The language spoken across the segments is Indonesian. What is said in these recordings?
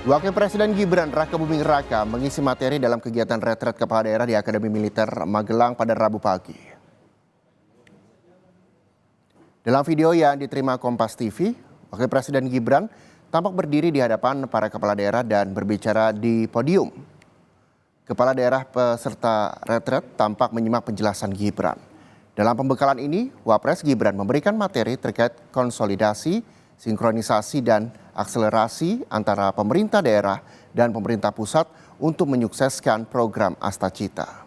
Wakil Presiden Gibran Raka Buming Raka mengisi materi dalam kegiatan retret kepala daerah di Akademi Militer Magelang pada Rabu pagi. Dalam video yang diterima Kompas TV, Wakil Presiden Gibran tampak berdiri di hadapan para kepala daerah dan berbicara di podium. Kepala daerah peserta retret tampak menyimak penjelasan Gibran. Dalam pembekalan ini, Wapres Gibran memberikan materi terkait konsolidasi, sinkronisasi dan akselerasi antara pemerintah daerah dan pemerintah pusat untuk menyukseskan program Astacita.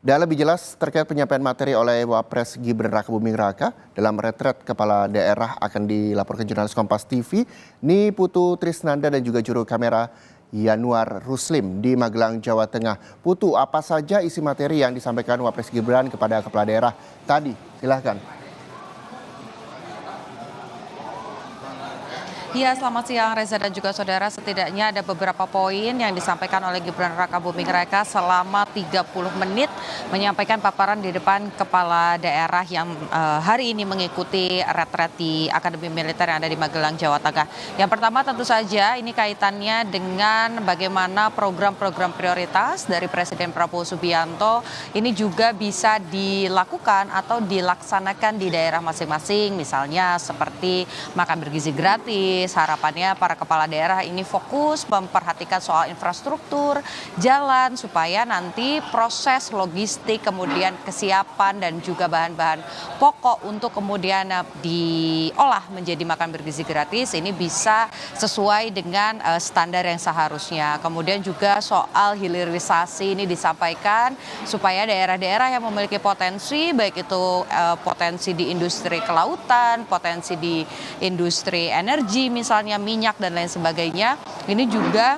Dan lebih jelas terkait penyampaian materi oleh Wapres Gibran Raka Buming Raka dalam retret kepala daerah akan dilaporkan jurnalis Kompas TV, Ni Putu Trisnanda dan juga juru kamera Yanuar Ruslim di Magelang, Jawa Tengah. Putu, apa saja isi materi yang disampaikan Wapres Gibran kepada kepala daerah tadi? Silahkan. Ya, selamat siang Reza dan juga saudara. Setidaknya ada beberapa poin yang disampaikan oleh Gibran Raka Buming Raka selama 30 menit menyampaikan paparan di depan kepala daerah yang hari ini mengikuti retret di Akademi Militer yang ada di Magelang, Jawa Tengah. Yang pertama tentu saja ini kaitannya dengan bagaimana program-program prioritas dari Presiden Prabowo Subianto ini juga bisa dilakukan atau dilaksanakan di daerah masing-masing. Misalnya seperti makan bergizi gratis. Harapannya para kepala daerah ini fokus memperhatikan soal infrastruktur, jalan, supaya nanti proses logistik, kemudian kesiapan dan juga bahan-bahan pokok untuk kemudian diolah menjadi makan bergizi gratis ini bisa sesuai dengan standar yang seharusnya. Kemudian juga soal hilirisasi ini disampaikan supaya daerah-daerah yang memiliki potensi, baik itu potensi di industri kelautan, potensi di industri energi, misalnya minyak dan lain sebagainya, ini juga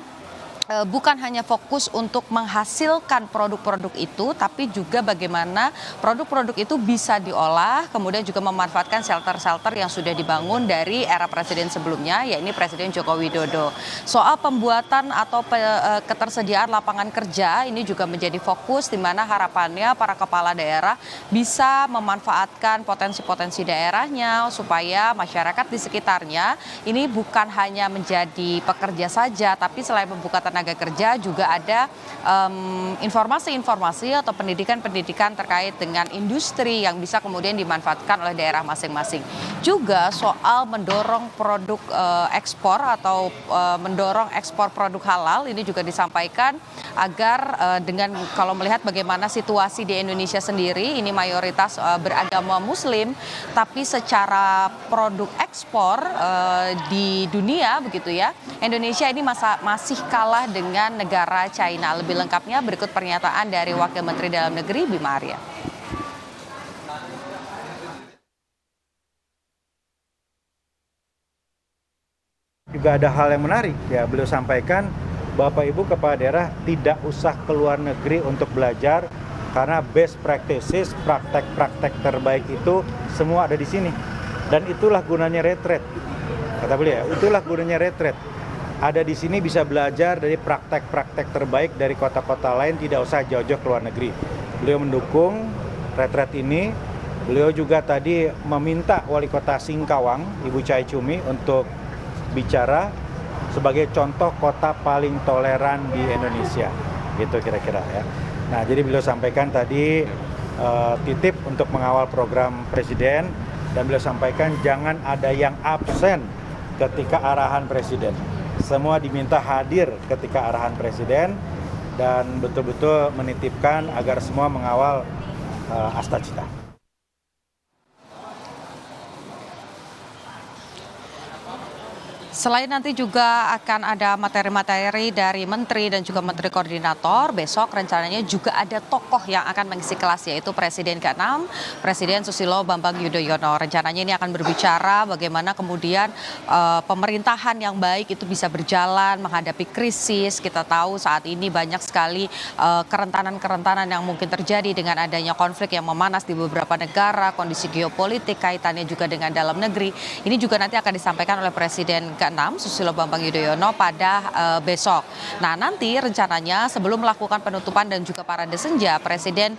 bukan hanya fokus untuk menghasilkan produk-produk itu, tapi juga bagaimana produk-produk itu bisa diolah, kemudian juga memanfaatkan shelter-shelter yang sudah dibangun dari era presiden sebelumnya, yakni Presiden Joko Widodo. Soal pembuatan atau ketersediaan lapangan kerja ini juga menjadi fokus, di mana harapannya para kepala daerah bisa memanfaatkan potensi-potensi daerahnya supaya masyarakat di sekitarnya ini bukan hanya menjadi pekerja saja, tapi selain membuka tenaga kerja juga ada informasi-informasi atau pendidikan-pendidikan terkait dengan industri yang bisa kemudian dimanfaatkan oleh daerah masing-masing. Juga soal mendorong produk ekspor atau mendorong ekspor produk halal ini juga disampaikan agar dengan kalau melihat bagaimana situasi di Indonesia sendiri ini mayoritas beragama Muslim, tapi secara produk ekspor di dunia begitu ya, Indonesia ini masih kalah dengan negara China. Lebih lengkapnya berikut pernyataan dari Wakil Menteri Dalam Negeri Bima Arya. Juga ada hal yang menarik ya, beliau sampaikan Bapak Ibu kepala daerah tidak usah keluar negeri untuk belajar karena best practices, praktek-praktek terbaik itu semua ada di sini. Dan itulah gunanya retret. Kata beliau, itulah gunanya retret. Ada di sini bisa belajar dari praktek-praktek terbaik dari kota-kota lain, tidak usah jauh-jauh ke luar negeri. Beliau mendukung retret ini. Beliau juga tadi meminta Wali Kota Singkawang, Ibu Chai Chumi, untuk bicara sebagai contoh kota paling toleran di Indonesia. Gitu kira-kira ya. Nah, jadi beliau sampaikan tadi titip untuk mengawal program Presiden, dan beliau sampaikan jangan ada yang absen ketika arahan Presiden. Semua diminta hadir ketika arahan Presiden dan betul-betul menitipkan agar semua mengawal Astacita. Selain nanti juga akan ada materi-materi dari menteri dan juga menteri koordinator, besok rencananya juga ada tokoh yang akan mengisi kelas, yaitu Presiden ke-6, Presiden Susilo Bambang Yudhoyono. Rencananya ini akan berbicara bagaimana kemudian pemerintahan yang baik itu bisa berjalan menghadapi krisis. Kita tahu saat ini banyak sekali kerentanan-kerentanan yang mungkin terjadi dengan adanya konflik yang memanas di beberapa negara, kondisi geopolitik, kaitannya juga dengan dalam negeri. Ini juga nanti akan disampaikan oleh Presiden ke-6 Susilo Bambang Yudhoyono pada besok. Nah, nanti rencananya sebelum melakukan penutupan dan juga parade senja, Presiden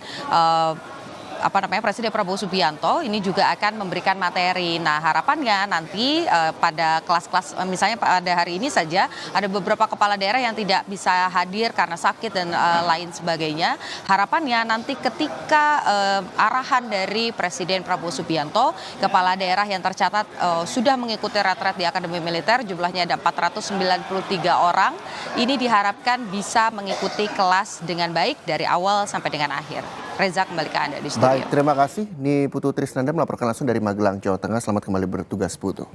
Presiden Prabowo Subianto ini juga akan memberikan materi. Nah, harapannya nanti pada kelas-kelas misalnya pada hari ini saja ada beberapa kepala daerah yang tidak bisa hadir karena sakit dan lain sebagainya. Harapannya nanti ketika arahan dari Presiden Prabowo Subianto, kepala daerah yang tercatat sudah mengikuti retret di Akademi Militer, jumlahnya ada 493 orang. Ini diharapkan bisa mengikuti kelas dengan baik dari awal sampai dengan akhir. Reza, kembali ke Anda di studio. Baik, terima kasih. Ini Putu Trisnanda melaporkan langsung dari Magelang, Jawa Tengah. Selamat kembali bertugas, Putu.